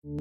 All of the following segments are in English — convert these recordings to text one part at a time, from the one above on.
Well,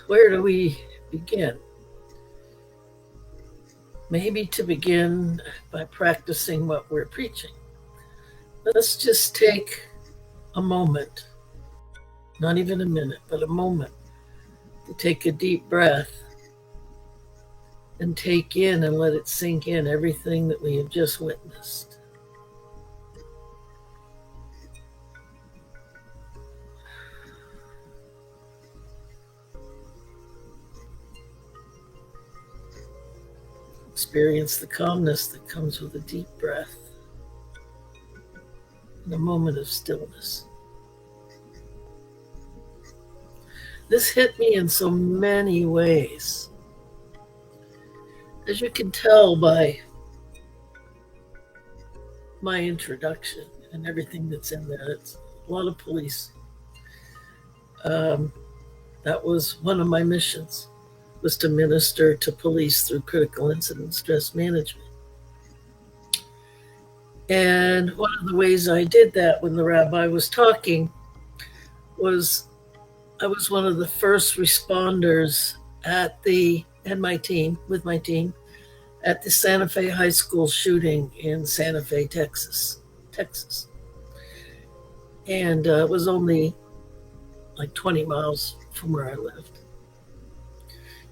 where do we begin? Maybe to begin by practicing what we're preaching. Let's just take a moment, not even a minute, but a moment to take a deep breath and take in and let it sink in everything that we have just witnessed. Experience the calmness that comes with a deep breath and a moment of stillness. This hit me in so many ways. As you can tell by my introduction and everything that's in there, it's a lot of police. That was one of my missions, was to minister to police through critical incident stress management. And one of the ways I did that when the rabbi was talking was I was one of the first responders with my team at the Santa Fe High School shooting in Santa Fe, Texas. And it was only like 20 miles from where I lived.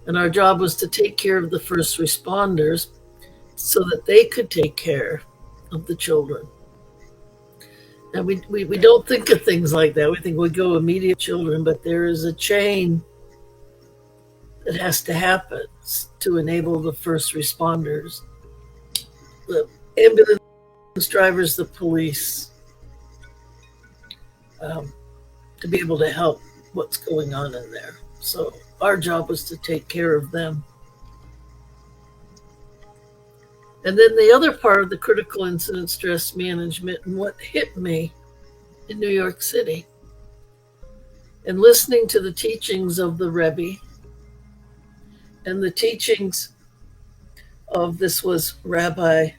And our job was to take care of the first responders so that they could take care of the children. And we don't think of things like that. We think we go immediate children, but there is a chain that has to happen to enable the first responders, the ambulance drivers, the police, to be able to help what's going on in there. So our job was to take care of them. And then the other part of the critical incident stress management, and what hit me in New York City, and listening to the teachings of the Rebbe and the teachings of, this was Rabbi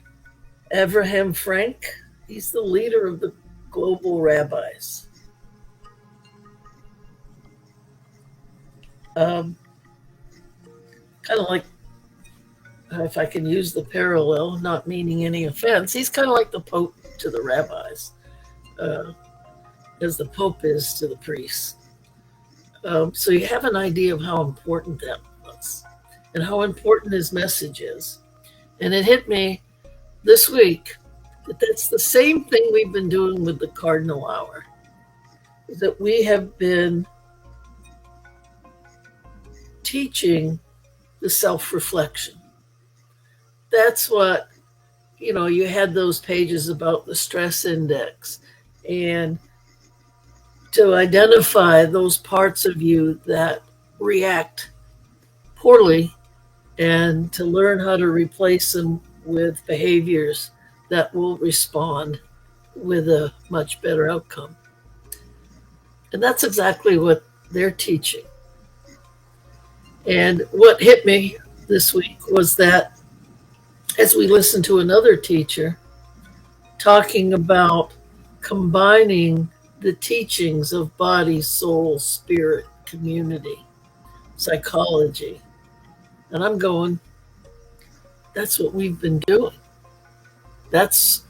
Avraham Frank. He's the leader of the global rabbis. Kind of like, if I can use the parallel, not meaning any offense, he's kind of like the Pope to the rabbis, as the Pope is to the priests. So you have an idea of how important that was and how important his message is. And it hit me this week that that's the same thing we've been doing with the Cardinal Hour, is that we have been teaching the self-reflection. That's what, you had those pages about the stress index, and to identify those parts of you that react poorly and to learn how to replace them with behaviors that will respond with a much better outcome. And that's exactly what they're teaching. And what hit me this week was that as we listened to another teacher talking about combining the teachings of body, soul, spirit, community, psychology. And I'm going, that's what we've been doing. That's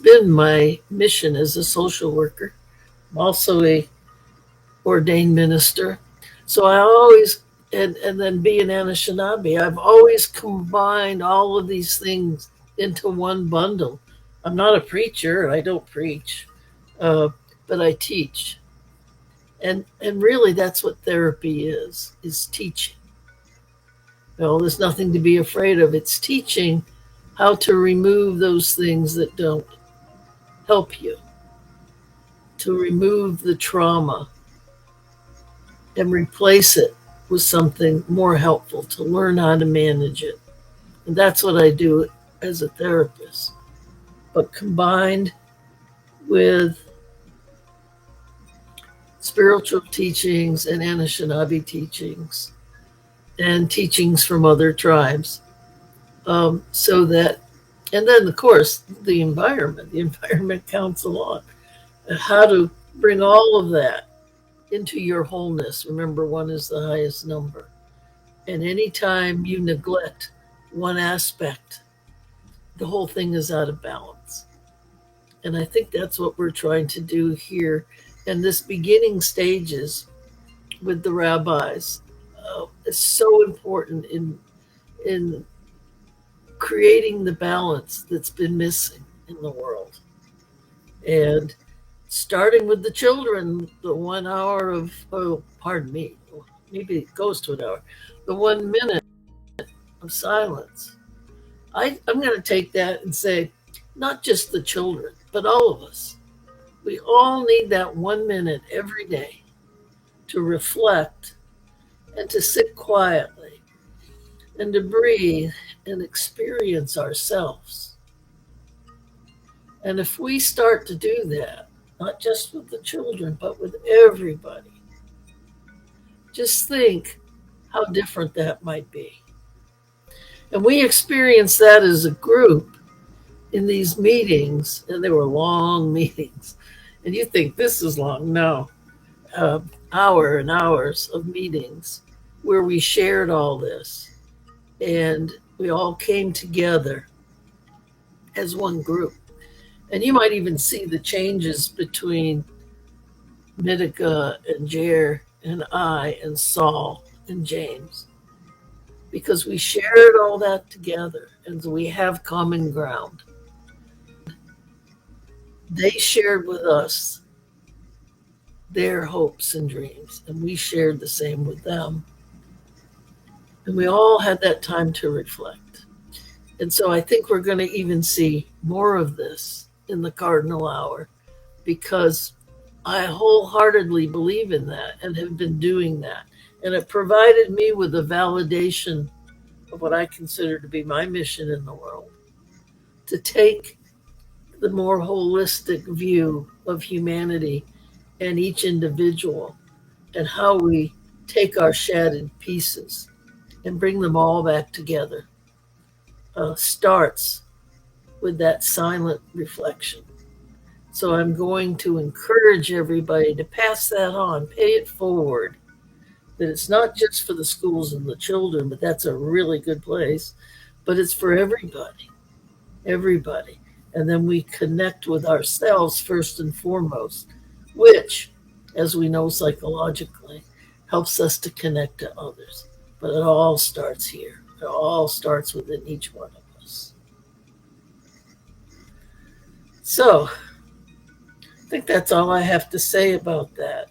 been my mission as a social worker. I'm also a ordained minister. So I always and then being Anishinaabe, I've always combined all of these things into one bundle. I'm not a preacher, I don't preach, but I teach. And really that's what therapy is teaching. Well, there's nothing to be afraid of. It's teaching how to remove those things that don't help you, to remove the trauma and replace it with something more helpful, to learn how to manage it. And that's what I do as a therapist. But combined with spiritual teachings and Anishinaabe teachings and teachings from other tribes, so that, and then of course the environment counts a lot. How to bring all of that into your wholeness. Remember, one is the highest number. And anytime you neglect one aspect, the whole thing is out of balance. And I think that's what we're trying to do here in this beginning stages with the rabbis. It's so important in creating the balance that's been missing in the world. And starting with the children, the 1 hour of, oh, pardon me, maybe it goes to an hour, the 1 minute of silence. I'm going to take that and say, not just the children, but all of us. We all need that 1 minute every day to reflect and to sit quietly and to breathe and experience ourselves. And if we start to do that, not just with the children, but with everybody, just think how different that might be. And we experienced that as a group in these meetings, and they were long meetings. And you think this is long? No. Hour and hours of meetings where we shared all this. And we all came together as one group. And you might even see the changes between Mitika and Jer and I and Saul and James, because we shared all that together and we have common ground. They shared with us their hopes and dreams, and we shared the same with them. And we all had that time to reflect. And so I think we're going to even see more of this in the Cardinal Hour, because I wholeheartedly believe in that and have been doing that. And it provided me with a validation of what I consider to be my mission in the world, to take the more holistic view of humanity and each individual and how we take our shattered pieces and bring them all back together. Starts with that silent reflection. So I'm going to encourage everybody to pass that on, pay it forward, that it's not just for the schools and the children, but that's a really good place, but it's for everybody, everybody. And then we connect with ourselves first and foremost, which, as we know psychologically, helps us to connect to others. But it all starts here. It all starts within each one of us. So I think that's all I have to say about that.